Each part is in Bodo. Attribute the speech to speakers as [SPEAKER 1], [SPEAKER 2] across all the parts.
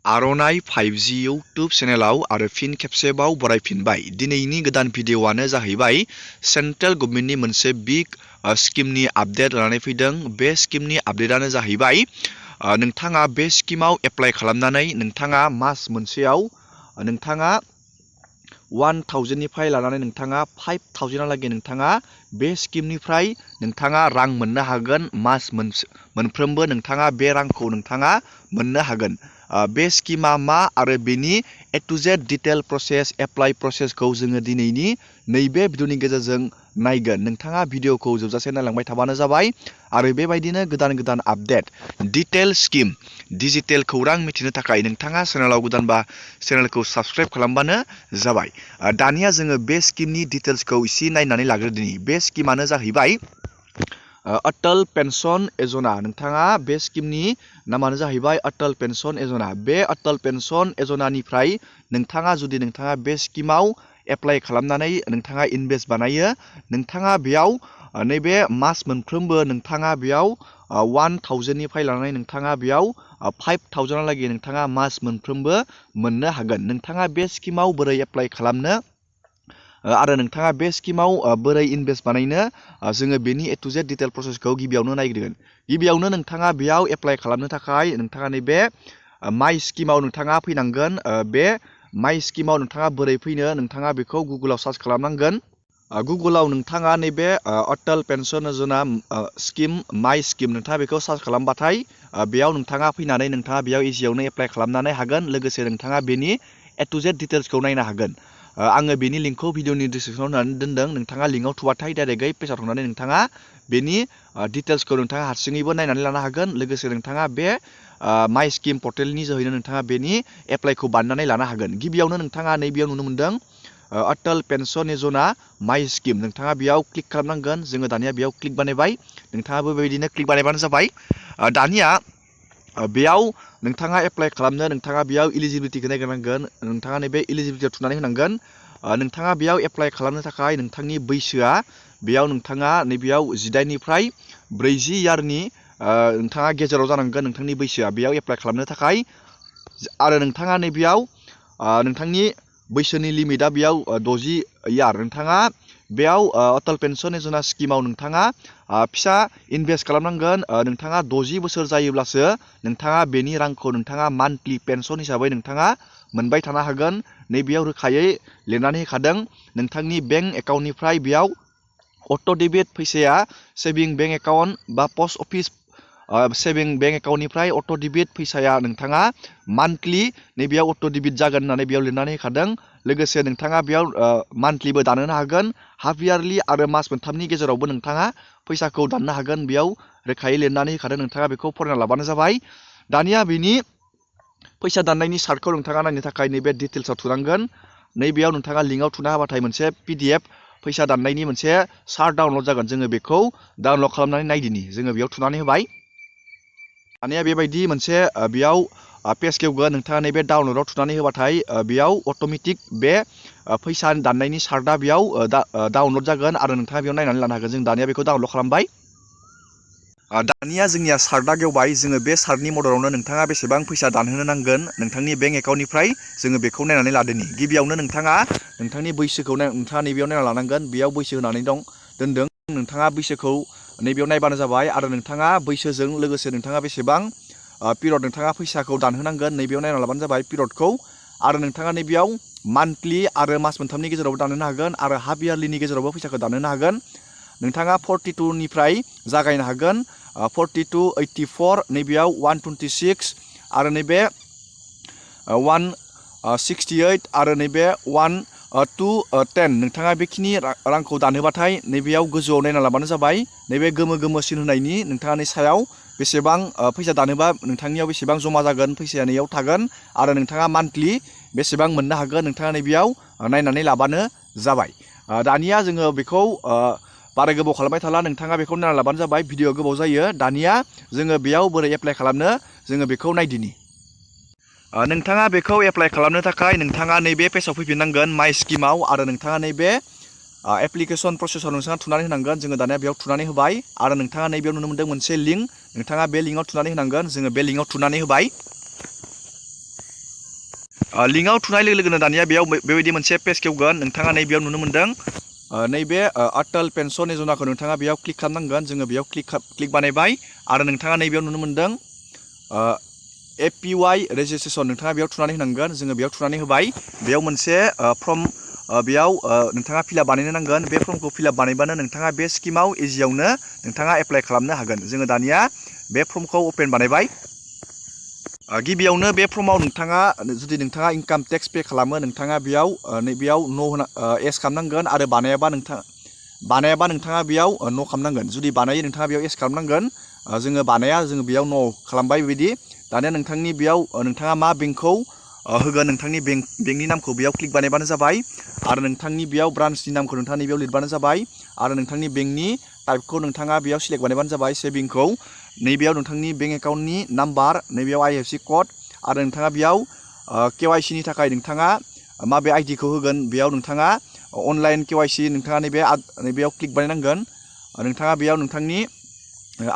[SPEAKER 1] आर'नाइ 5G इउटुब चेनेलाव आरो फिन खेबसेबाव बरायफिनबाय। दिनैनि गोदान भिडिअ'आनो जाहैबाय सेन्ट्रेल गभर्नमेन्टनि मोनसे बिग स्किमनि आपडेट लानानै फैदों। बे स्किमनि आपडेटआनो जाहैबाय नोंथाङा बे स्किमाव एप्लाइ खालामनानै नोंथाङा मास मोनसेयाव नोंथाङा 1000निफ्राय लानानै नोंथाङा 5000हालागै नोंथाङा बे स्किमनिफ्राय नोंथाङा रां मोननो हागोन। मास मोनफ्रोमबो नोंथाङा बे रांखौ नोंथाङा मोननो हागोन। बे स्किमा मा आरो बेनि A to Z detail process apply प्रसेसखौ जोङो दिनैनि नैबे भिडिअनि गेजेरजों नायगोन। नोंथाङा भिडिअखौ जोबजासे नायलांबाय थाबानो जाबाय आरो बेबायदिनो गोदान गोदान आपडेट डिटेल स्किम डिजिटेल खौरां मिथिनो थाखाय नोंथाङा चेनेलाव गोदानबा चेनेलखौ साबस्क्राइब खालामबानो जाबाय। दानिया जोङो बे स्किमनि डिटेल्सखौ एसे नायनानै लाग्रोदिनि। बे स्किमानो जाहैबाय अटल पेन्सन यजना। नोंथाङा बे स्किमनि नामानो जाहैबाय अटल पेन्सन यजना। बे अटल पेन्सन यजनानिफ्राय नोंथाङा जुदि नोंथाङा बे स्किमाव एप्लाइ खालामनानै नोंथाङा इनभेस्ट बानायो, नोंथाङा बेयाव नैबे मास मोनफ्रोमबो नोंथाङा बेयाव 1000निफ्राय लानानै नोंथाङा बेयाव 5000हालागै नोंथाङा मास मोनफ्रोमबो मोननो हागोन। नोंथाङा बे स्किमाव बोरै एप्लाइ खालामनो आरो नोंथाङा बे स्किमाव बोरै इनभेस्ट बानायनो जोङो बेनि ए टु जेड डिटेल प्रसेसखौ गिबियावनो नायग्रोगोन। गिबियावनो नोंथाङा बेयाव एप्लाइ खालामनो थाखाय नोंथाङा नैबे माइ स्किमाव नोंथाङा फैनांगोन। बे माइ स्किमाव नोंथाङा बोरै फैनो नोंथाङा बेखौ गुगोलाव सार्च खालामनांगोन। गुगोलाव नोंथाङा नैबे अटल पेन्सन यजना स्किम माइ स्किम नोंथाङा बेखौ सार्च खालामबाथाय बेयाव नोंथाङा फैनानै नोंथाङा बेयाव इजियावनो एप्लाइ खालामनानै हागोन। लोगोसे नोंथाङा बेनि ए टु जेड डिटेल्सखौ नायनो हागोन। आङो बेनि लिंकखौ भिडिअनि डिसक्रिपसनाव होनानै दोनदों। नोंथाङा लिंकआव थुबाथाय डाइरेक्टयै पेजाव थांनानै नोंथाङा बेनि डिटेल्सखौ नोंथाङा हारसिङैबो नायनानै लानो हागोन। लोगोसे नोंथाङा बे माइ स्किम पर्टेलनि जोहैनो नोंथाङा बेनि एप्लाइखौ बानायनानै लानो हागोन। गिबियावनो नोंथाङा नैबेयाव नुनो मोनदों अटल पेन्सन यजना माइ स्किम। नोंथाङा बेयाव क्लिक खालामनांगोन। जोङो दानिया बेयाव क्लिक बानायबाय। नोंथाङाबो बेबायदिनो क्लिक बानायबानो जाबाय। दानिया बेयाव नोंथाङा एप्लाइ खालामनो नोंथाङा बेयाव इलिजिबिलिटिखौ नायग्रोनांगोन। नोंथाङा नैबे इलिजिबिलिटियाव थुनानै होनांगोन। नोंथाङा बेयाव एप्लाइ खालामनो थाखाय नोंथांनि बैसोआ बेयाव नोंथाङा नैबेयाव 18निफ्राय 40 इयारनि नोंथाङा गेजेराव जानांगोन नोंथांनि बैसोआ बेयाव एप्लाइ खालामनो थाखाय। आरो नोंथाङा नैबेयाव नोंथांनि बैसोनि लिमिटआ बेयाव 60 इयार। नोंथाङा बेयाव अटल पेन्सन यजना स्किमाव नोंथाङा फिसा इनभेस्ट खालामनांगोन। नोंथाङा 60 बोसोर जायोब्लासो नोंथाङा बेनि रांखौ नोंथाङा मान्थलि पेन्सन हिसाबै नोंथाङा मोनबाय थानो हागोन। नैबेयाव रोखायै लिरनानै होखादों नोंथांनि बेंक एकाउन्टनिफ्राय बेयाव अट' डेबिट फैसाया सेभिं बेंक एकाउन्ट बा पस्ट अफिस सेभिं बेंक एकाउन्टनिफ्राय अट' डेबिट फैसाया नोंथाङा मान्थलि नैबेयाव अट' डेबिट जागोन होननानै बेयाव लिरनानै होखादों। लोगोसे नोंथाङा बेयाव मान्थलिबो दाननो हागोन। हाफ इयारलि आरो मास मोनथामनि गेजेरावबो नोंथाङा फैसाखौ दाननो हागोन। बेयाव रोखायै लिरनानै होखादों। नोंथाङा बेखौ फरायना लाबानो जाबाय। दानिया बेनि फैसा दाननायनि चार्टखौ नोंथाङा नायनो थाखाय नैबे डिटेल्सआव थुनांगोन। नैबेयाव नोंथाङा लिंकआव थुना होबाथाय मोनसे PDF फैसा दाननायनि मोनसे चार्ट डाउनलड जागोन। जोङो बेखौ डाउनलड खालामनानै नायदिनि। जोङो बेयाव थुनानै होबाय। दानिया बेबायदि मोनसे बेयाव पेज खेवगोन। नोंथाङा नैबे डाउनलडआव थुनानै होबाथाय बेयाव अट'मेटिक बे फैसा दाननायनि चार्टआ बेयाव डाउनलड जागोन आरो नोंथाङा बेयाव नायनानै लानो हागोन। जों दानिया बेखौ डाउनलड खालामबाय। दानिया जोंनिया चार्टआ गेवबाय। जोङो बे चार्टनि मददावनो नोंथाङा बेसेबां फैसा दानहोनो नांगोन नोंथांनि बेंक एकाउन्टनिफ्राय जोङो बेखौ नायनानै लादोनि। गिबियावनो नोंथाङा नोंथांनि बैसोखौ नोंथाङा नैबेयाव नायना लानांगोन। बेयाव बैसो होनानै दोनदों। नोंथाङा बैसोखौ नैबेयाव नायबानो जाबाय आरो नोंथाङा बैसोजों लोगोसे नोंथाङा बेसेबां पिरियड नोंथाङा फैसाखौ दानहोनांगोन नैबेयाव नायना लाबानो जाबाय पिरियडखौ। आरो नोंथाङा नैबेयाव मान्थलि आरो मास मोनथामनि गेजेरावबो दानहोनो हागोन आरो हाफ इयारलिनि गेजेरावबो फैसाखौ दानहोनो हागोन। नोंथाङा 42निफ्राय जागायनो हागोन। 42, 84 नैबेयाव 126 आरो नैबे 168 आरो नैबे 110 नोंथाङा बेखिनि रांखौ दानहोबाथाय नैबेयाव गोजौआव नायना लाबानो जाबाय। नैबे गोमो गोमोसिन होनायनि नोंथाङा नै सायाव बेसेबां फैसा दानोबा नोंथांनियाव बेसेबां जमा जागोन फैसाया नैयाव थागोन आरो नोंथाङा मान्थलि बेसेबां मोननो हागोन नोंथाङा नैबेयाव नायनानै लाबानो जाबाय। दानिया जोङो बेखौ बारा गोबाव खालामबाय थाला। नोंथाङा बेखौ नायना लाबानो जाबाय। भिडिअ गोबाव जायो। दानिया जोङो बेयाव बोरै एप्लाइ खालामनो जोङो बेखौ नायदिनि। नोंथाङा बेखौ एप्लाइ खालामनो थाखाय नोंथाङा नैबे पेजाव फैफिननांगोन माइ स्किमाव आरो नोंथाङा नैबे एप्लिकेसन प्रसेसआव नोंथाङा थुनानै होनांगोन। जोङो दानिया बेयाव थुनानै होबाय आरो नोंथाङा नैबेयाव नुनो मोनदों मोनसे लिंक। नोंथाङा बे लिंकआव थुनानै होनांगोन। जोङो बे लिंकआव थुनानै होबाय। लिंकआव थुनाय लोगो लोगोनो दानिया बेयाव बेबायदि मोनसे पेज खेवगोन नोंथाङा नैबेयाव नुनो मोन्दों नैबे अटल पेन्सन यजनाखौ नोंथाङा बेयाव क्लिक खालामनांगोन जोङो बेयाव क्लिक बानायबाय आरो नोंथाङा नैबेयाव नुनो मोन्दों APY रेजिस्ट्रेसन नोंथाङा बेयाव थुनानै होनांगोन जोङो बेयाव थुनानै होबाय बेयाव मोनसे फर्म बेयाव नोंथाङा फिलआप बानायनो नांगोन बे फर्मखौ फिलआप बानायबानो नोंथाङा बे स्किमाव इजियावनो नोंथाङा एप्लाइ खालामनो हागोन जोङो दानिया बे फर्मखौ अपेन बानायबाय गिबियावनो बे फर्माव नोंथाङा जुदि नोंथाङा इनकाम टेक्स पे खालामो नोंथाङा बेयाव नैबेयाव एस खालामनांगोन आरो बानायाबा नोंथाङा बेयाव न' खालामनांगोन जुदि बानायो नोंथाङा बेयाव एस खालामनांगोन जोङो बानाया जोङो बेयाव न' खालामबाय बेबायदि दानिया नोंथांनि बेयाव नोंथाङा मा बेंकखौ होगोन नोंथांनि बेंकनि नामखौ बेयाव क्लिक बानायबानो जाबाय आरो नोंथांनि बेयाव ब्रान्चनि नामखौ नोंथाङा नैबेयाव लिरबानो जाबाय आरो नोंथांनि बेंकनि टाइपखौ नोंथाङा बेयाव सिलेक्ट बानायबानो जाबाय सेभिंखौ नैबेयाव नोंथांनि बेंक एकाउन्टनि नाम्बार नैबेयाव IFSC कड आरो नोंथाङा बेयाव KYC नि थाखाय नोंथाङा माबे आइडिखौ होगोन बेयाव नोंथाङा अनलाइन KYC नोंथाङा नैबेयाव क्लिक बानायनांगोन नोंथाङा बेयाव नोंथांनि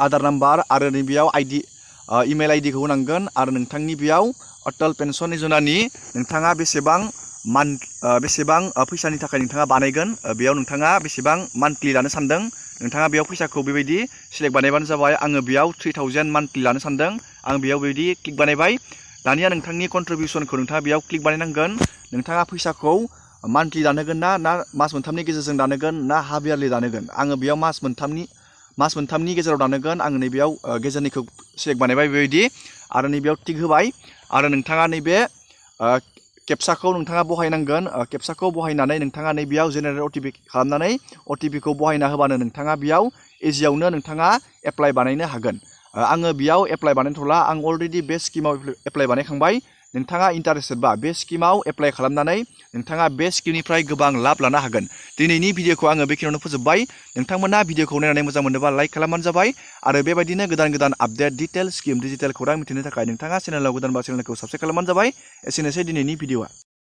[SPEAKER 1] आधार नाम्बार आरो नैबेयाव इमेल आइडिखौ होनांगोन आरो नोंथांनि बेयाव अटल पेन्सन यजनानि नोंथाङा बेसेबां फैसानि थाखाय नोंथाङा बानायगोन बेयाव नोंथाङा बेसेबां मान्थलि लानो सानदों नोंथाङा बेयाव फैसाखौ बेबायदि सिलेक्ट बानायबानो जाबाय आङो बेयाव 3000 मान्थलि लानो सानदों आं बेयाव बेबायदि क्लिक बानायबाय दानिया नोंथांनि कन्ट्रिबिउसनखौ नोंथाङा बेयाव क्लिक बानायनांगोन नोंथाङा फैसाखौ मान्थलि दानोगोन ना मास मोनथामनि गेजेरजों दानोगोन ना हाफ यारलि दानोगोन आङो बेयाव मास मोनथामनि गेजेराव दानोगोन आङो नैबेयाव गेजेरनिखौ सिलेक्ट बानायबाय बेबायदि आरो नैबेयाव टिक होबाय आरो नोंथाङा नैबे केपसाखौ नोंथाङा बहायनांगोन केपसाखौ बहायनानै नोंथाङा नैबेयाव जेनेरेट OTP खालामनानै OTPखौ बहायना होबानो नोंथाङा बेयाव इजियावनो नोंथाङा एप्लाइ बानायनो हागोन आङो बेयाव एप्लाइ बानायथ'ला आं अलरेडि बे स्किमाव एप्लाइ बानायखांबाय नोंथाङा इन्टारेस्टेडबा बे स्किमाव एप्लाइ खालामनानै नोंथाङा बे स्किमनिफ्राय गोबां लाब लानो हागोन दिनैनि भिडिअखौ आङो बेखिनियावनो फोजोबबाय नोंथांमोना भिडिअखौ नायनानै मोजां मोनोबा लाइक खालामबानो जाबाय आरो बेबायदिनो गोदान आपडेट डिटेल स्किम डिजिटेल खौरां मिथिनो थाखाय नोंथाङा चेनेलाव गोदानबा चेनेलखौ साबस्क्राइब खालामबानो जाबाय एसेनोसै दिनैनि भिडिअआ